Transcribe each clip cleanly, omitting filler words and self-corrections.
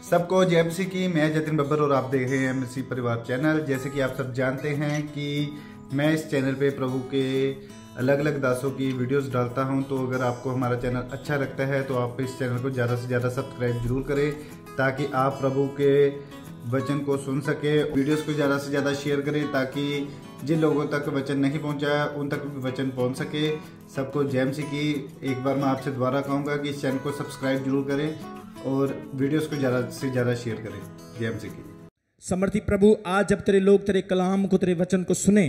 सबको जय मसीह की। मैं जतिन बब्बर और आप देख रहे हैं मसीह परिवार चैनल। जैसे कि आप सब जानते हैं कि मैं इस चैनल पे प्रभु के अलग अलग दासों की वीडियोस डालता हूं, तो अगर आपको हमारा चैनल अच्छा लगता है तो आप इस चैनल को ज़्यादा से ज़्यादा सब्सक्राइब जरूर करें, ताकि आप प्रभु के वचन को सुन सके। वीडियोस को ज़्यादा से ज़्यादा शेयर करें ताकि जिन लोगों तक वचन नहीं पहुंचा उन तक भी वचन पहुंच सके। सबको जय मसीह की। एक बार मैं आपसे दोबारा कहूँगा कि इस चैनल को सब्सक्राइब जरूर करें और वीडियोस को ज़्यादा से ज़्यादा शेयर करें। जय मसीह की। समर्थी प्रभु, आज जब तेरे लोग तेरे कलाम को, तेरे वचन को सुने,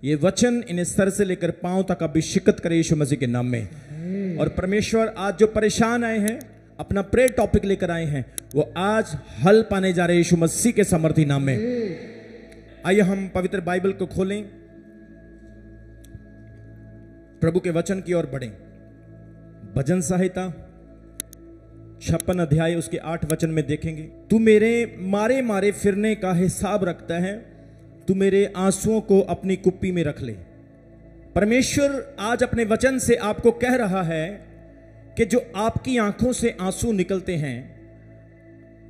ये वचन इन्हें सर से लेकर पांव तक अभिषेक करे यीशु मसीह के नाम में। और परमेश्वर, आज जो परेशान आए हैं, अपना प्रेयर टॉपिक लेकर आए हैं, वो आज हल पाने जा रहे हैं यीशु मसीह के समर्थी नाम में। आइए हम पवित्र बाइबल को खोलें, प्रभु के वचन की ओर बढ़ें। भजन संहिता 56 अध्याय उसके 8 वचन में देखेंगे। तू मेरे मारे मारे फिरने का हिसाब रखता है, तू मेरे आंसुओं को अपनी कुप्पी में रख ले। परमेश्वर आज अपने वचन से आपको कह रहा है कि जो आपकी आंखों से आंसू निकलते हैं,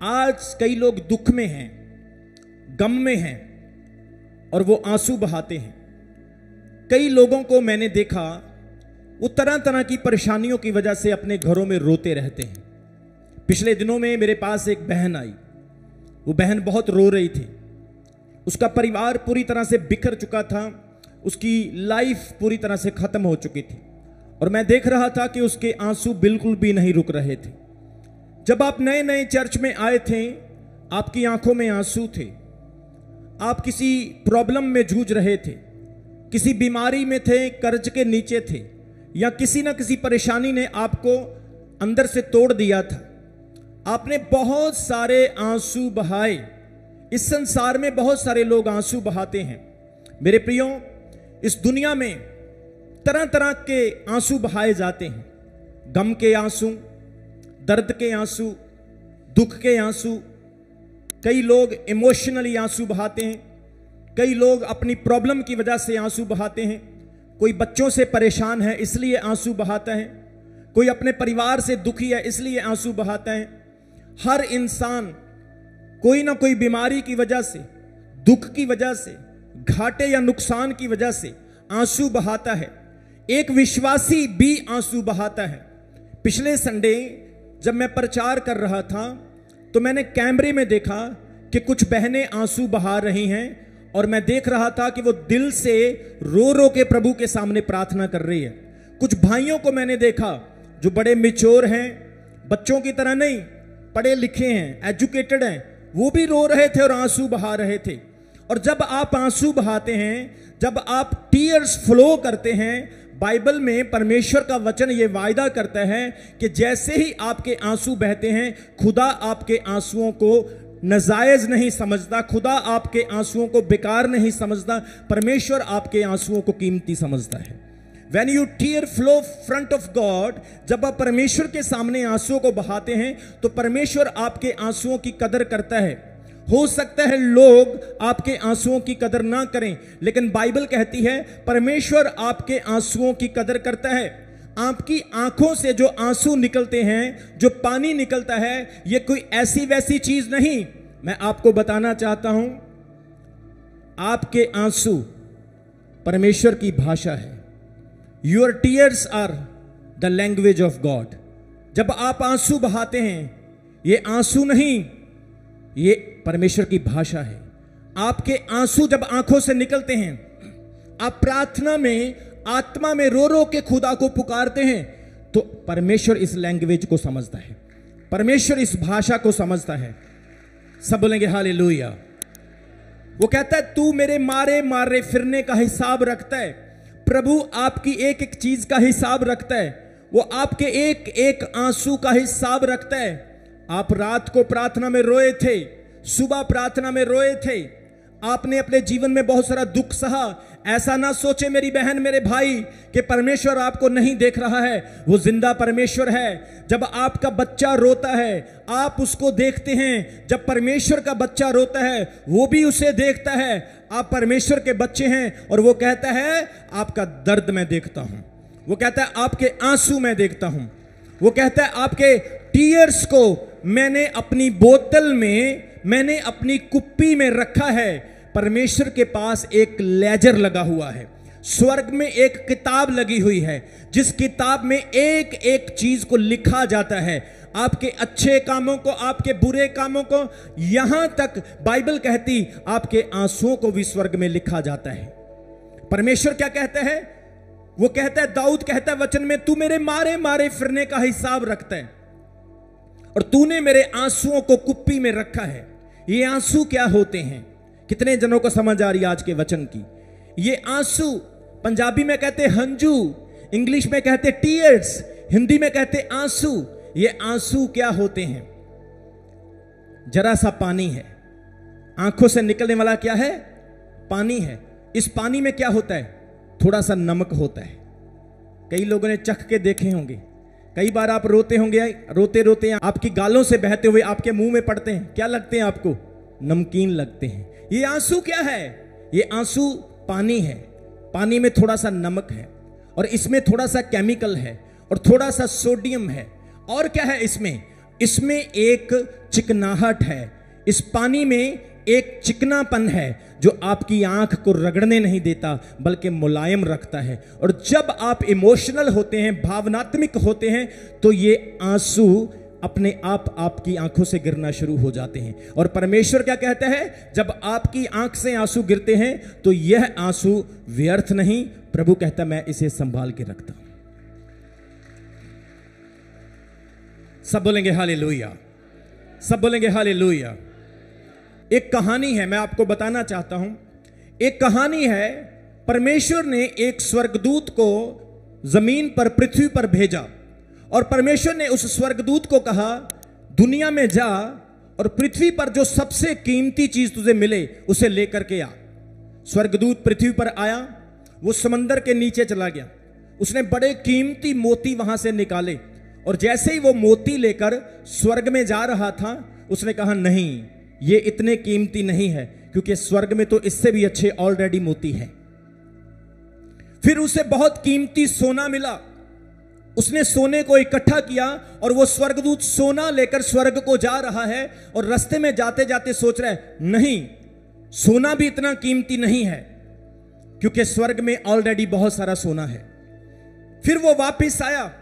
आज कई लोग दुख में हैं, गम में हैं और वो आंसू बहाते हैं। कई लोगों को मैंने देखा, वो तरह तरह की परेशानियों की वजह से अपने घरों में रोते रहते हैं। पिछले दिनों में मेरे पास एक बहन आई, वो बहन बहुत रो रही थी। उसका परिवार पूरी तरह से बिखर चुका था, उसकी लाइफ पूरी तरह से खत्म हो चुकी थी और मैं देख रहा था कि उसके आंसू बिल्कुल भी नहीं रुक रहे थे। जब आप नए नए चर्च में आए थे, आपकी आंखों में आंसू थे, आप किसी प्रॉब्लम में जूझ रहे थे, किसी बीमारी में थे, कर्ज के नीचे थे, या किसी ना किसी परेशानी ने आपको अंदर से तोड़ दिया था। आपने बहुत सारे आंसू बहाए। इस संसार में बहुत सारे लोग आंसू बहाते हैं। मेरे प्रियो, इस दुनिया में तरह तरह के आंसू बहाए जाते हैं। गम के आंसू, दर्द के आंसू, दुख के आंसू। कई लोग इमोशनली आंसू बहाते हैं, कई लोग अपनी प्रॉब्लम की वजह से आंसू बहाते हैं। कोई बच्चों से परेशान है इसलिए आंसू बहाता है, कोई अपने परिवार से दुखी है इसलिए आंसू बहाता है। हर इंसान कोई ना कोई बीमारी की वजह से, दुख की वजह से, घाटे या नुकसान की वजह से आंसू बहाता है। एक विश्वासी भी आंसू बहाता है। पिछले संडे जब मैं प्रचार कर रहा था तो मैंने कैमरे में देखा कि कुछ बहनें आंसू बहा रही हैं और मैं देख रहा था कि वो दिल से रो रो के प्रभु के सामने प्रार्थना कर रही है। कुछ भाइयों को मैंने देखा जो बड़े मैच्योर हैं, बच्चों की तरह नहीं, पढ़े लिखे हैं, एजुकेटेड हैं, वो भी रो रहे थे और आंसू बहा रहे थे। और जब आप आंसू बहाते हैं, जब आप टीयर्स फ्लो करते हैं, बाइबल में परमेश्वर का वचन ये वायदा करता है कि जैसे ही आपके आंसू बहते हैं, खुदा आपके आंसुओं को नाजायज नहीं समझता, खुदा आपके आंसुओं को बेकार नहीं समझता, परमेश्वर आपके आंसुओं को कीमती समझता है। When you tear flow front of God, जब आप परमेश्वर के सामने आंसुओं को बहाते हैं तो परमेश्वर आपके आंसुओं की कदर करता है। हो सकता है लोग आपके आंसुओं की कदर ना करें, लेकिन बाइबल कहती है परमेश्वर आपके आंसुओं की कदर करता है। आपकी आंखों से जो आंसू निकलते हैं, जो पानी निकलता है, ये कोई ऐसी वैसी चीज नहीं। मैं आपको बताना चाहता हूं, आपके आंसू परमेश्वर की भाषा है। Your tears are the language of God. जब आप आंसू बहाते हैं, ये आंसू नहीं, ये परमेश्वर की भाषा है। आपके आंसू जब आंखों से निकलते हैं, आप प्रार्थना में, आत्मा में रो रो के खुदा को पुकारते हैं, तो परमेश्वर इस लैंग्वेज को समझता है, परमेश्वर इस भाषा को समझता है। सब बोलेंगे हालेलुया। वो कहता है तू मेरे मारे मारे फिरने का हिसाब रखता है। प्रभु आपकी एक एक चीज का हिसाब रखता है। वो आपके एक एक आंसू का हिसाब रखता है। आप रात को प्रार्थना में रोए थे, सुबह प्रार्थना में रोए थे, आपने अपने जीवन में बहुत सारा दुख सहा। ऐसा ना सोचे मेरी बहन, मेरे भाई, कि परमेश्वर आपको नहीं देख रहा है। वो जिंदा परमेश्वर है। जब आपका बच्चा रोता है, आप उसको देखते हैं। जब परमेश्वर का बच्चा रोता है, वो भी उसे देखता है। आप परमेश्वर के बच्चे हैं और वो कहता है आपका दर्द मैं देखता हूं। वो कहता है आपके आंसू मैं देखता हूं। वो कहता है आपके टीयर्स को मैंने अपनी बोतल में, मैंने अपनी कुप्पी में रखा है। परमेश्वर के पास एक लेजर लगा हुआ है, स्वर्ग में एक किताब लगी हुई है, जिस किताब में एक एक चीज को लिखा जाता है, आपके अच्छे कामों को, आपके बुरे कामों को, यहां तक बाइबल कहती आपके आंसुओं को भी स्वर्ग में लिखा जाता है। परमेश्वर क्या कहता है? वो कहता है, दाऊद कहता है वचन में, तू मेरे मारे मारे फिरने का हिसाब रखता है और तूने मेरे आंसुओं को कुप्पी में रखा है। ये आंसू क्या होते हैं? कितने जनों को समझ आ रही है आज के वचन की? ये आंसू पंजाबी में कहते हंजू, इंग्लिश में कहते टीयर्स, हिंदी में कहते आंसू। ये आंसू क्या होते हैं? जरा सा पानी है, आंखों से निकलने वाला क्या है? पानी है। इस पानी में क्या होता है? थोड़ा सा नमक होता है। कई लोगों ने चख के देखे होंगे, कई बार आप रोते होंगे, रोते रोते आपकी गालों से बहते हुए आपके मुंह में पड़ते हैं, क्या लगते हैं आपको? नमकीन लगते हैं। ये आंसू क्या है? ये आंसू पानी है। पानी में थोड़ा सा नमक है और इसमें थोड़ा सा केमिकल है और थोड़ा सा सोडियम है। और क्या है इसमें? इसमें एक चिकनाहट है। इस पानी में एक चिकनापन है जो आपकी आंख को रगड़ने नहीं देता, बल्कि मुलायम रखता है। और जब आप इमोशनल होते हैं, भावनात्मक होते हैं, तो ये आंसू अपने आप आपकी आंखों से गिरना शुरू हो जाते हैं। और परमेश्वर क्या कहता है? जब आपकी आंख से आंसू गिरते हैं तो यह आंसू व्यर्थ नहीं, प्रभु कहता मैं इसे संभाल के रखता हूं। सब बोलेंगे हालेलुया, सब बोलेंगे हालेलुया। एक कहानी है, मैं आपको बताना चाहता हूं। एक कहानी है, परमेश्वर ने एक स्वर्गदूत को जमीन पर, पृथ्वी पर भेजा और परमेश्वर ने उस स्वर्गदूत को कहा, दुनिया में जा और पृथ्वी पर जो सबसे कीमती चीज तुझे मिले उसे लेकर के आ। स्वर्गदूत पृथ्वी पर आया, वो समंदर के नीचे चला गया, उसने बड़े कीमती मोती वहां से निकाले और जैसे ही वो मोती लेकर स्वर्ग में जा रहा था, उसने कहा नहीं, ये इतने कीमती नहीं है, क्योंकि स्वर्ग में तो इससे भी अच्छे ऑलरेडी मोती हैं। फिर उसे बहुत कीमती सोना मिला, उसने सोने को इकट्ठा किया और वो स्वर्गदूत सोना लेकर स्वर्ग को जा रहा है और रास्ते में जाते जाते सोच रहा है, नहीं, सोना भी इतना कीमती नहीं है, क्योंकि स्वर्ग में ऑलरेडी बहुत सारा सोना है। फिर वो वापस आया,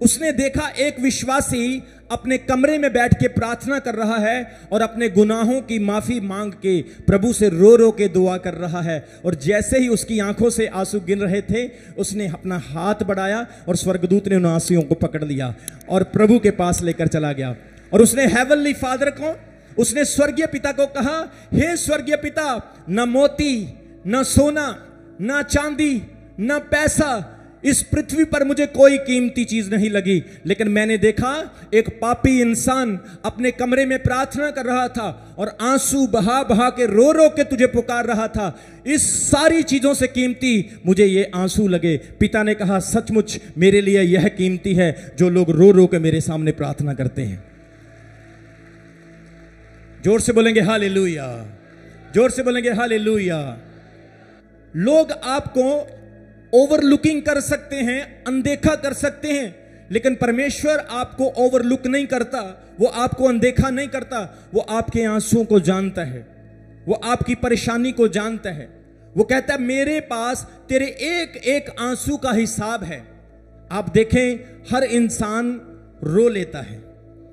उसने देखा एक विश्वासी अपने कमरे में बैठ के प्रार्थना कर रहा है और अपने गुनाहों की माफी मांग के प्रभु से रो रो के दुआ कर रहा है। और जैसे ही उसकी आंखों से आंसू गिर रहे थे, उसने अपना हाथ बढ़ाया और स्वर्गदूत ने उन आंसुओं को पकड़ लिया और प्रभु के पास लेकर चला गया। और उसने हेवनली फादर को, उसने स्वर्गीय पिता को कहा, हे स्वर्गीय पिता, न मोती, न सोना, न चांदी, न पैसा, इस पृथ्वी पर मुझे कोई कीमती चीज नहीं लगी, लेकिन मैंने देखा एक पापी इंसान अपने कमरे में प्रार्थना कर रहा था और आंसू बहा बहा के, रो रो के तुझे पुकार रहा था। इस सारी चीजों से कीमती मुझे ये आंसू लगे। पिता ने कहा, सचमुच मेरे लिए यह कीमती है जो लोग रो रो के मेरे सामने प्रार्थना करते हैं। जोर से बोलेंगे हालेलुया, जोर से बोलेंगे हालेलुया। लोग आपको ओवरलुकिंग कर सकते हैं, अनदेखा कर सकते हैं, लेकिन परमेश्वर आपको ओवरलुक नहीं करता, वो आपको अनदेखा नहीं करता। वो आपके आंसुओं को जानता है, वो आपकी परेशानी को जानता है। वो कहता है, मेरे पास तेरे एक एक आंसू का हिसाब है। आप देखें, हर इंसान रो लेता है।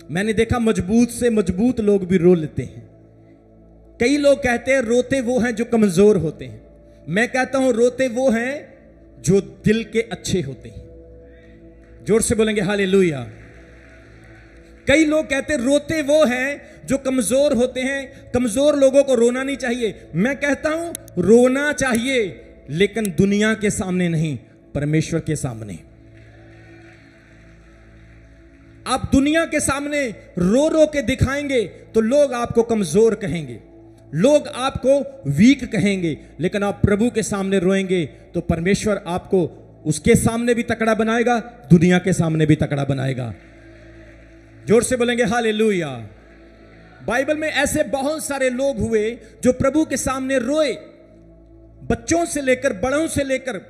मैंने देखा मजबूत से मजबूत लोग भी रो लेते हैं। कई लोग कहते हैं रोते वो हैं जो कमजोर होते हैं। मैं कहता हूं रोते वो हैं जो दिल के अच्छे होते हैं। जोर से बोलेंगे हालेलुया। कई लोग कहते हैं रोते वो हैं जो कमजोर होते हैं। कमजोर लोगों को रोना नहीं चाहिए। मैं कहता हूं रोना चाहिए, लेकिन दुनिया के सामने नहीं, परमेश्वर के सामने। आप दुनिया के सामने रो रो के दिखाएंगे तो लोग आपको कमजोर कहेंगे, लोग आपको वीक कहेंगे, लेकिन आप प्रभु के सामने रोएंगे तो परमेश्वर आपको उसके सामने भी तकड़ा बनाएगा, दुनिया के सामने भी तकड़ा बनाएगा। जोर से बोलेंगे हालेलुया। बाइबल में ऐसे बहुत सारे लोग हुए जो प्रभु के सामने रोए, बच्चों से लेकर बड़ों से लेकर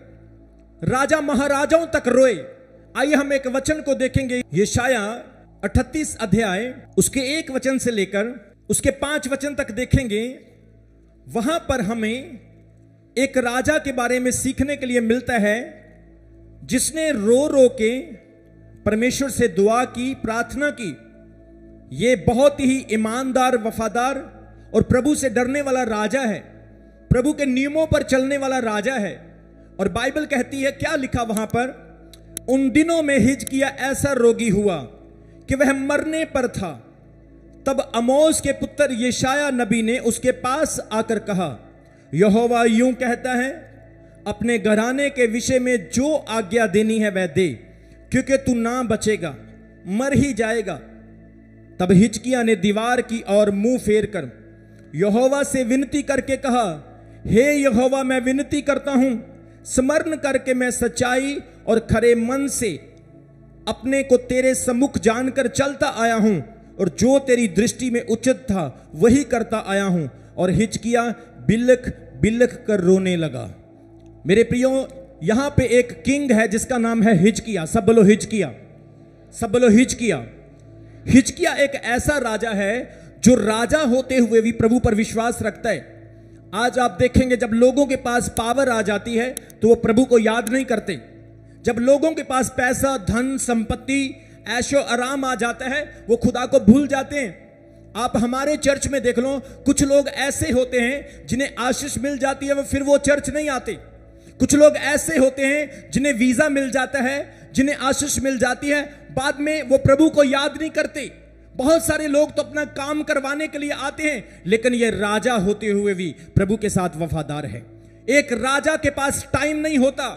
राजा महाराजाओं तक रोए। आइए हम एक वचन को देखेंगे, यशाया 38 अध्याय उसके 1 वचन से लेकर उसके 5 वचन तक देखेंगे। वहां पर हमें एक राजा के बारे में सीखने के लिए मिलता है जिसने रो रो के परमेश्वर से दुआ की, प्रार्थना की। यह बहुत ही ईमानदार, वफादार और प्रभु से डरने वाला राजा है, प्रभु के नियमों पर चलने वाला राजा है। और बाइबल कहती है, क्या लिखा वहां पर, उन दिनों में हिजकिया ऐसा रोगी हुआ कि वह मरने पर था। तब आमोस के पुत्र यशायाह नबी ने उसके पास आकर कहा, यहोवा यूं कहता है, अपने घराने के विषय में जो आज्ञा देनी है वह दे, क्योंकि तू ना बचेगा, मर ही जाएगा। तब हिजकिय्याह ने दीवार की ओर मुंह फेर कर यहोवा से विनती करके कहा, हे यहोवा, मैं विनती करता हूं, स्मरण करके मैं सच्चाई और खरे मन से अपने को तेरे सम्मुख जानकर चलता आया हूं, और जो तेरी दृष्टि में उचित था वही करता आया हूं। और हिजकिय्याह बिलख बिलख कर रोने लगा। मेरे प्रियो, यहां पे एक किंग है जिसका नाम है हिजकिय्याह। सब बोलो हिजकिय्याह, सब बोलो हिजकिय्याह। हिजकिय्याह एक ऐसा राजा है जो राजा होते हुए भी प्रभु पर विश्वास रखता है। आज आप देखेंगे, जब लोगों के पास पावर आ जाती है तो वो प्रभु को याद नहीं करते। जब लोगों के पास पैसा, धन, संपत्ति, ऐशो आराम आ जाता है, वो खुदा को भूल जाते हैं। आप हमारे चर्च में देख लो, कुछ लोग ऐसे होते हैं जिन्हें आशीष मिल जाती है, वो फिर वो चर्च नहीं आते। कुछ लोग ऐसे होते हैं जिन्हें वीजा मिल जाता है, जिन्हें आशीष मिल जाती है, बाद में वो प्रभु को याद नहीं करते। बहुत सारे लोग तो अपना काम करवाने के लिए आते हैं, लेकिन ये राजा होते हुए भी प्रभु के साथ वफादार है। एक राजा के पास टाइम नहीं होता,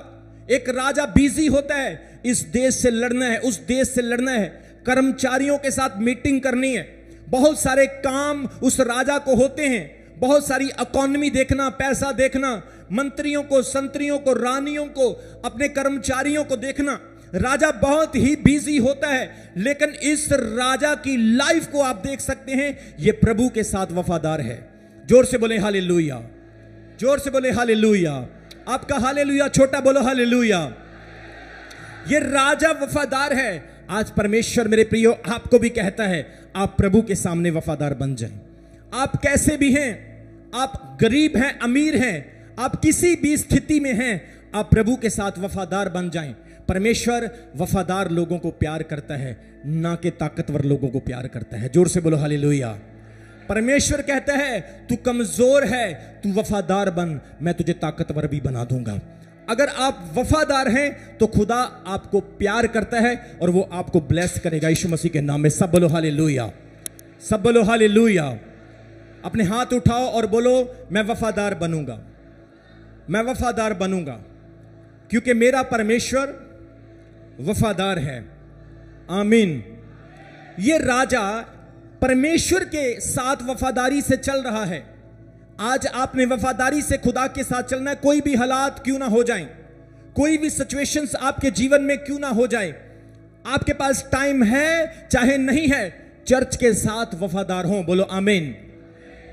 एक राजा बिजी होता है, इस देश से लड़ना है, उस देश से लड़ना है, कर्मचारियों के साथ मीटिंग करनी है, बहुत सारे काम उस राजा को होते हैं, बहुत सारी इकोनॉमी देखना, पैसा देखना, मंत्रियों को, संतरियों को, रानियों को, अपने कर्मचारियों को देखना। राजा बहुत ही बिजी होता है, लेकिन इस राजा की लाइफ को आप देख सकते हैं, यह प्रभु के साथ वफादार है। जोर से बोले हालेलुया, जोर से बोले हालेलुया। आपका हालेलुया छोटा, बोलो हालेलुया। ये राजा वफादार है। आज परमेश्वर मेरे प्रियो आपको भी कहता है, आप प्रभु के सामने वफादार बन जाएं। आप कैसे भी हैं, आप गरीब हैं, अमीर हैं, आप किसी भी स्थिति में हैं, आप प्रभु के साथ वफादार बन जाएं। परमेश्वर वफादार लोगों को प्यार करता है, ना कि ताकतवर लोगों को प्यार करता है। जोर से बोलो हालेलुया। परमेश्वर कहता है, तू कमजोर है, तू वफादार बन, मैं तुझे ताकतवर भी बना दूंगा। अगर आप वफादार हैं तो खुदा आपको प्यार करता है और वो आपको ब्लेस करेगा यीशु मसीह के नाम में। सब बोलो हालेलुया, सब बोलो हालेलुया। अपने हाथ उठाओ और बोलो, मैं वफादार बनूंगा, मैं वफादार बनूंगा, क्योंकि मेरा परमेश्वर वफादार है। आमीन। ये राजा परमेश्वर के साथ वफादारी से चल रहा है। आज आपने वफादारी से खुदा के साथ चलना है। कोई भी हालात क्यों ना हो जाएं, कोई भी सिचुएशंस आपके जीवन में क्यों ना हो जाए, आपके पास टाइम है चाहे नहीं है, चर्च के साथ वफादार हो। बोलो आमीन।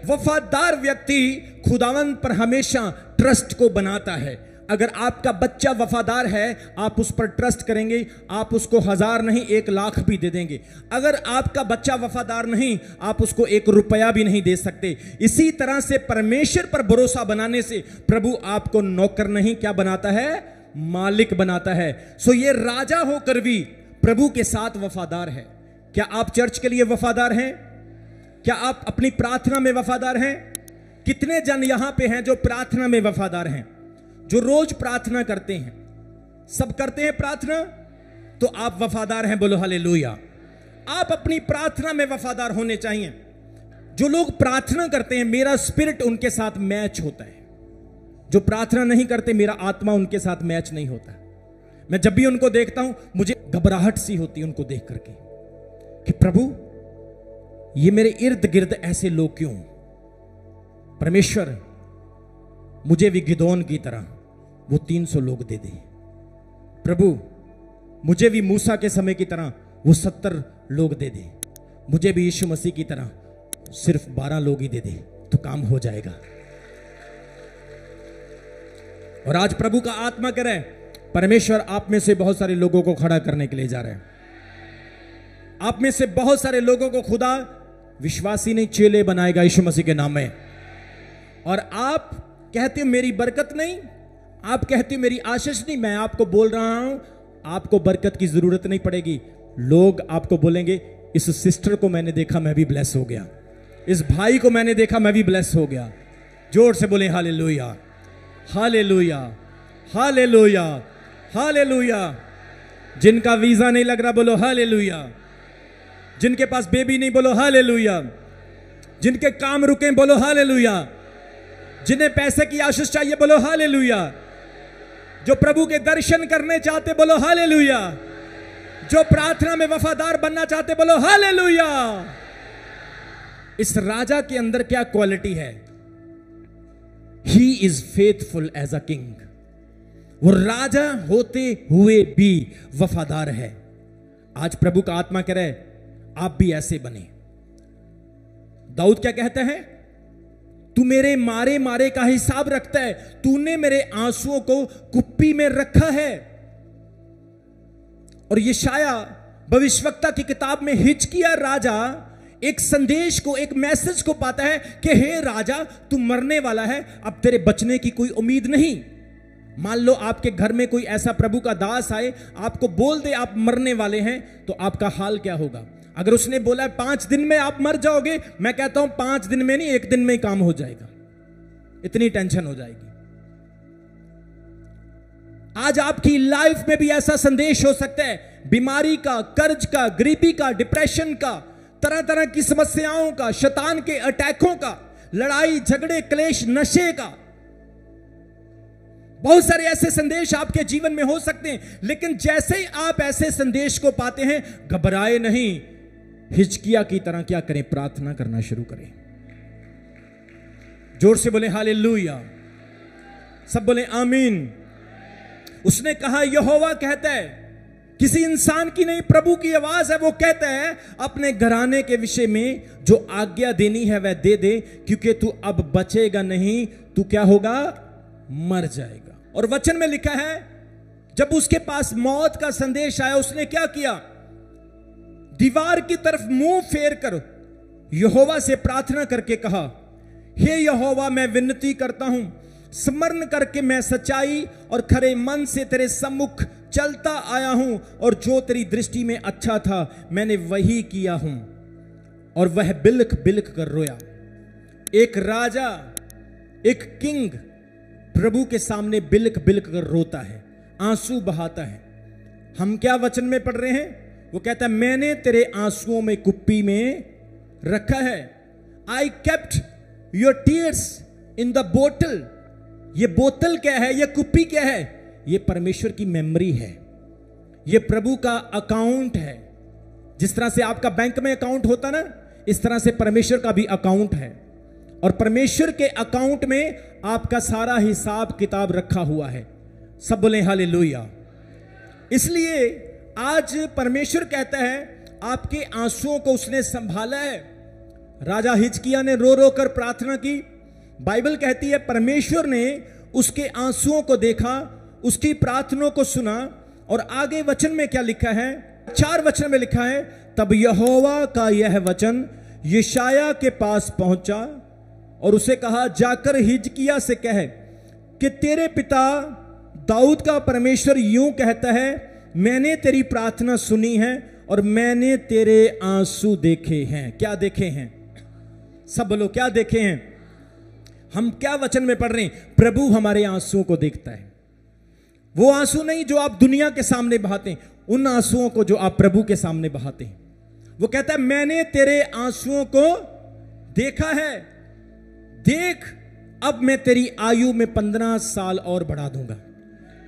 वफादार व्यक्ति खुदावंद पर हमेशा ट्रस्ट को बनाता है। अगर आपका बच्चा वफादार है, आप उस पर ट्रस्ट करेंगे, आप उसको 1000 नहीं 1 लाख भी दे देंगे। अगर आपका बच्चा वफादार नहीं, आप उसको 1 रुपया भी नहीं दे सकते। इसी तरह से परमेश्वर पर भरोसा बनाने से प्रभु आपको नौकर नहीं क्या बनाता है, मालिक बनाता है। सो ये राजा होकर भी प्रभु के साथ वफादार है। क्या आप चर्च के लिए वफादार हैं? क्या आप अपनी प्रार्थना में वफादार हैं? कितने जन यहां पे हैं जो प्रार्थना में वफादार हैं, जो रोज प्रार्थना करते हैं? सब करते हैं प्रार्थना, तो आप वफादार हैं। बोलो हालेलुया। आप अपनी प्रार्थना में वफादार होने चाहिए। जो लोग प्रार्थना करते हैं, मेरा स्पिरिट उनके साथ मैच होता है। जो प्रार्थना नहीं करते, मेरा आत्मा उनके साथ मैच नहीं होता। मैं जब भी उनको देखता हूं, मुझे घबराहट सी होती है उनको देख करके कि प्रभु, ये मेरे इर्द गिर्द ऐसे लोग क्यों? परमेश्वर, मुझे भी गिदोन की तरह वो 300 लोग दे दे। प्रभु, मुझे भी मूसा के समय की तरह वो 70 लोग दे दे। मुझे भी यीशु मसीह की तरह सिर्फ 12 लोग ही दे दे, तो काम हो जाएगा। और आज प्रभु का आत्मा कह रहा है, परमेश्वर आप में से बहुत सारे लोगों को खड़ा करने के लिए जा रहे हैं। आप में से बहुत सारे लोगों को खुदा विश्वासी नहीं चेले बनाएगा यीशु मसीह के नाम में। और आप कहते हो मेरी बरकत नहीं, आप कहते हो मेरी आशीष नहीं, मैं आपको बोल रहा हूं आपको बरकत की जरूरत नहीं पड़ेगी। लोग आपको बोलेंगे इस सिस्टर को मैंने देखा मैं भी ब्लेस हो गया, इस भाई को मैंने देखा मैं भी ब्लेस हो गया। जोर से बोले हालेलुया, हालेलुया, हालेलुया, हालेलुया। जिनका वीजा नहीं लग रहा बोलो हालेलुया, जिनके पास बेबी नहीं बोलो हालेलुया, जिनके काम रुके बोलो हालेलुया, जिन्हें पैसे की आशीष चाहिए बोलो हालेलुया, जो प्रभु के दर्शन करने चाहते बोलो हालेलुया, जो प्रार्थना में वफादार बनना चाहते बोलो हालेलुया। इस राजा के अंदर क्या क्वालिटी है? He is faithful as a king. वो राजा होते हुए भी वफादार है। आज प्रभु का आत्मा कह रहे आप भी ऐसे बने। दाऊद क्या कहते हैं? तू मेरे मारे मारे का हिसाब रखता है, तूने मेरे आंसुओं को कुप्पी में रखा है। और यशाया भविष्यवक्ता की किताब में हिजकिय्याह राजा एक संदेश को, एक मैसेज को पाता है कि हे राजा तू मरने वाला है, अब तेरे बचने की कोई उम्मीद नहीं। मान लो आपके घर में कोई ऐसा प्रभु का दास आए, आपको बोल दे आप मरने वाले हैं, तो आपका हाल क्या होगा? अगर उसने बोला 5 दिन में आप मर जाओगे, मैं कहता हूं 5 दिन में नहीं, 1 दिन में ही काम हो जाएगा। इतनी टेंशन हो जाएगी। आज आपकी लाइफ में भी ऐसा संदेश हो सकता है, बीमारी का, कर्ज का, गरीबी का, डिप्रेशन का, तरह तरह की समस्याओं का, शैतान के अटैकों का, लड़ाई झगड़े क्लेश नशे का। बहुत सारे ऐसे संदेश आपके जीवन में हो सकते हैं। लेकिन जैसे ही आप ऐसे संदेश को पाते हैं, घबराए नहीं, हिजकिय्याह की तरह क्या करें? प्रार्थना करना शुरू करें। जोर से बोले हालेलुया, सब बोले आमीन। उसने कहा यहोवा कहता है, किसी इंसान की नहीं, प्रभु की आवाज है। वो कहता है अपने घराने के विषय में जो आज्ञा देनी है वह दे दे, क्योंकि तू अब बचेगा नहीं, तू क्या होगा? मर जाएगा। और वचन में लिखा है जब उसके पास मौत का संदेश आया, उसने क्या किया? दीवार की तरफ मुंह फेर कर यहोवा से प्रार्थना करके कहा, हे यहोवा मैं विनती करता हूं, स्मरण करके मैं सच्चाई और खरे मन से तेरे सम्मुख चलता आया हूं, और जो तेरी दृष्टि में अच्छा था मैंने वही किया हूं। और वह बिलख बिलख कर रोया। एक राजा, एक किंग प्रभु के सामने बिलख बिलख कर रोता है, आंसू बहाता है। हम क्या वचन में पढ़ रहे हैं? वो कहता है मैंने तेरे आंसुओं में कुप्पी में रखा है। I kept your tears in the बोतल। ये बोतल क्या है? ये कुप्पी क्या है? ये परमेश्वर की मेमोरी है, ये प्रभु का अकाउंट है। जिस तरह से आपका बैंक में अकाउंट होता ना, इस तरह से परमेश्वर का भी अकाउंट है। और परमेश्वर के अकाउंट में आपका सारा हिसाब किताब रखा हुआ है। सब बोले हालेलुया। इसलिए आज परमेश्वर कहता है आपके आंसुओं को उसने संभाला है। राजा हिजकिय्याह ने रो रो कर प्रार्थना की। बाइबल कहती है परमेश्वर ने उसके आंसुओं को देखा, उसकी प्रार्थनाओं को सुना। और आगे वचन में क्या लिखा है? 4 वचन में लिखा है, तब यहोवा का यह वचन यशायाह के पास पहुंचा और उसे कहा, जाकर हिजकिय्याह से कह कि तेरे पिता दाऊद का परमेश्वर यूं कहता है, मैंने तेरी प्रार्थना सुनी है और मैंने तेरे आंसू देखे हैं। क्या देखे हैं? सब बोलो क्या देखे हैं? हम क्या वचन में पढ़ रहे हैं? प्रभु हमारे आंसुओं को देखता है। वो आंसू नहीं जो आप दुनिया के सामने बहाते हैं, उन आंसुओं को जो आप प्रभु के सामने बहाते हैं। वो कहता है मैंने तेरे आंसुओं को देखा है, देख अब मैं तेरी आयु में 15 साल और बढ़ा दूंगा।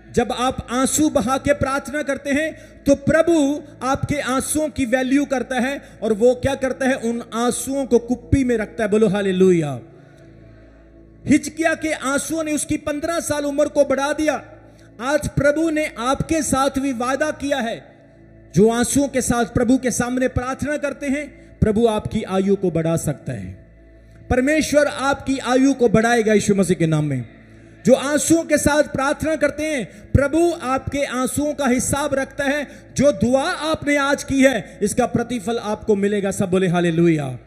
जब आप आंसू बहा के प्रार्थना करते हैं तो प्रभु आपके आंसुओं की वैल्यू करता है और वो क्या करता है? उन आंसुओं को कुप्पी में रखता है। बोलो हालेलुया। हिजकिय्याह के आंसुओं ने उसकी 15 साल उम्र को बढ़ा दिया। आज प्रभु ने आपके साथ भी वादा किया है, जो आंसुओं के साथ प्रभु के सामने प्रार्थना करते हैं, प्रभु आपकी आयु को बढ़ा सकता है। परमेश्वर आपकी आयु को बढ़ाएगा यीशु मसीह के नाम में। जो आंसुओं के साथ प्रार्थना करते हैं, प्रभु आपके आंसुओं का हिसाब रखता है। जो दुआ आपने आज की है, इसका प्रतिफल आपको मिलेगा। सब बोले हालेलुया।